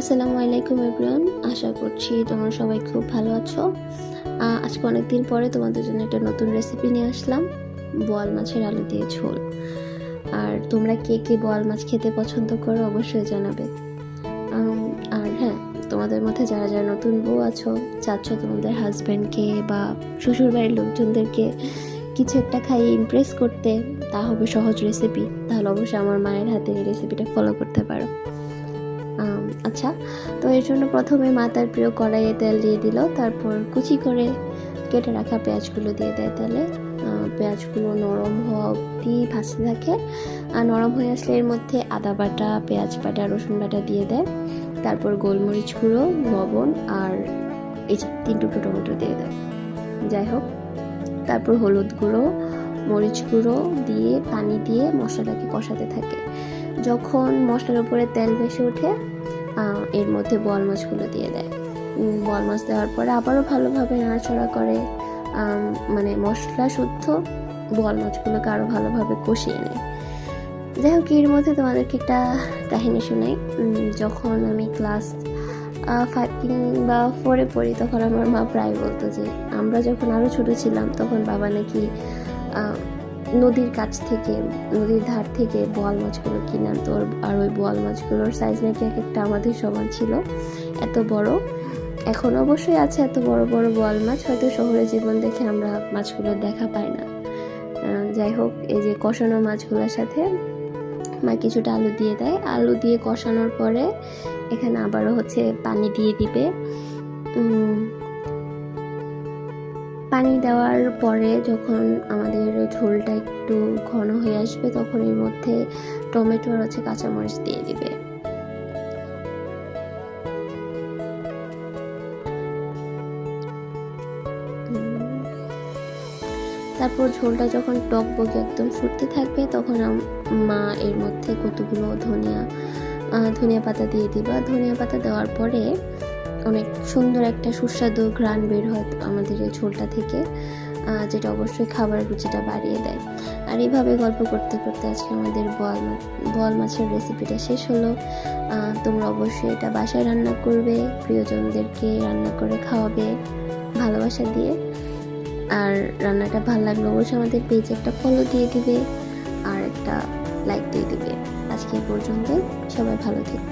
আসসালামু আলাইকুম এভরিওয়ান, আশা করছি তোমরা সবাই খুব ভালো আছো। আজকে অনেকদিন পরে তোমাদের জন্য একটা নতুন রেসিপি নিয়ে আসলাম, বোয়াল মাছের আলু দিয়ে ঝোল। আর তোমরা কে কে বোয়াল মাছ খেতে পছন্দ করো অবশ্যই জানাবে। আর হ্যাঁ, তোমাদের মধ্যে যারা যারা নতুন বউ আছো, চাচ্ছ তোমাদের হাজব্যান্ডকে বা শ্বশুরবাড়ির লোকজনদেরকে কিছু একটা খাইয়ে ইমপ্রেস করতে, তা হবে সহজ রেসিপি। তাহলে অবশ্যই আমার মায়ের হাতের এই রেসিপিটা ফলো করতে পারো। আচ্ছা, তো এর জন্য প্রথমে মা তার প্রিয় কড়াইয়ে তেল দিয়ে দিল, তারপর কুচি করে কেটে রাখা পেঁয়াজগুলো দিয়ে দেয় তেলে। পেঁয়াজগুলো নরম হওয়া অবধি ভাজতে থাকে। আর নরম হয়ে আসলে এর মধ্যে আদা বাটা, পেঁয়াজ বাটা, রসুন বাটা দিয়ে দেয়। তারপর গোলমরিচ গুঁড়ো, লবণ আর এই যে 3 টুকরো টমেটো দিয়ে দেয়। যাই হোক, তারপর হলুদ গুঁড়ো, মরিচ গুঁড়ো দিয়ে পানি দিয়ে মশলাটাকে কষাতে থাকে। যখন মশলার উপরে তেল ভেসে ওঠে, এর মধ্যে বোয়াল মাছগুলো দিয়ে দেয়। বোয়াল মাছ দেওয়ার পরে আবারও ভালোভাবে নাড়াচাড়া করে, মানে মশলা শুদ্ধ বোয়াল মাছগুলোকে আরও ভালোভাবে কষিয়ে নেয়। যাই হোক, এর মধ্যে তোমাদেরকে একটা কাহিনী শোনাই। যখন আমি ক্লাস 5 বা 4-এ পড়ি, তখন আমার মা প্রায় বলতো যে আমরা যখন আরও ছোটো ছিলাম তখন বাবা নাকি নদীর কাছ থেকে, নদীর ধার থেকে বোয়াল মাছগুলো কিনে আনতো। আর ওই বোয়াল মাছগুলোর সাইজ নাকি এক একটা আমাদের সমান ছিল, এত বড়। এখন অবশ্যই আছে এত বড় বড় বোয়াল মাছ, হয়তো শহরে জীবন দেখে আমরা মাছগুলো দেখা পাই না। যাই হোক, এই যে কষানো মাছগুলোর সাথে মা কিছুটা আলু দিয়ে দেয়। আলু দিয়ে কষানোর পরে এখানে আবারও পানি দিয়ে দিবে। পানি দেওয়ার পরে যখন আমাদের ঝোলটা একটু ঘন হয়ে আসবে, তখন এর মধ্যে টমেটো আর কাঁচামরিচ দিয়ে দিবে। তারপর ঝোলটা যখন টকবকে একদম ফুটতে থাকবে, তখন মা এর মধ্যে কতগুলো ধনিয়া পাতা দিয়ে দিবা। ধনিয়া পাতা দেওয়ার পরে অনেক সুন্দর একটা সুস্বাদু ঘ্রাণ বের হয় আমাদের এই ঝোলটা থেকে, যেটা অবশ্যই খাবারের রুচিটা বাড়িয়ে দেয়। আর এইভাবে গল্প করতে করতে আজকে আমাদের বোয়াল মাছের রেসিপিটা শেষ হলো। তোমরা অবশ্যই এটা বাসায় রান্না করবে, প্রিয়জনদেরকে রান্না করে খাওয়াবে ভালোবাসা দিয়ে। আর রান্নাটা ভালো লাগলে অবশ্যই আমাদের পেজে একটা ফলো দিয়ে দিবে আর একটা লাইক দিয়ে দিবে। আজকে পর্যন্ত, সবাই ভালো থেকো।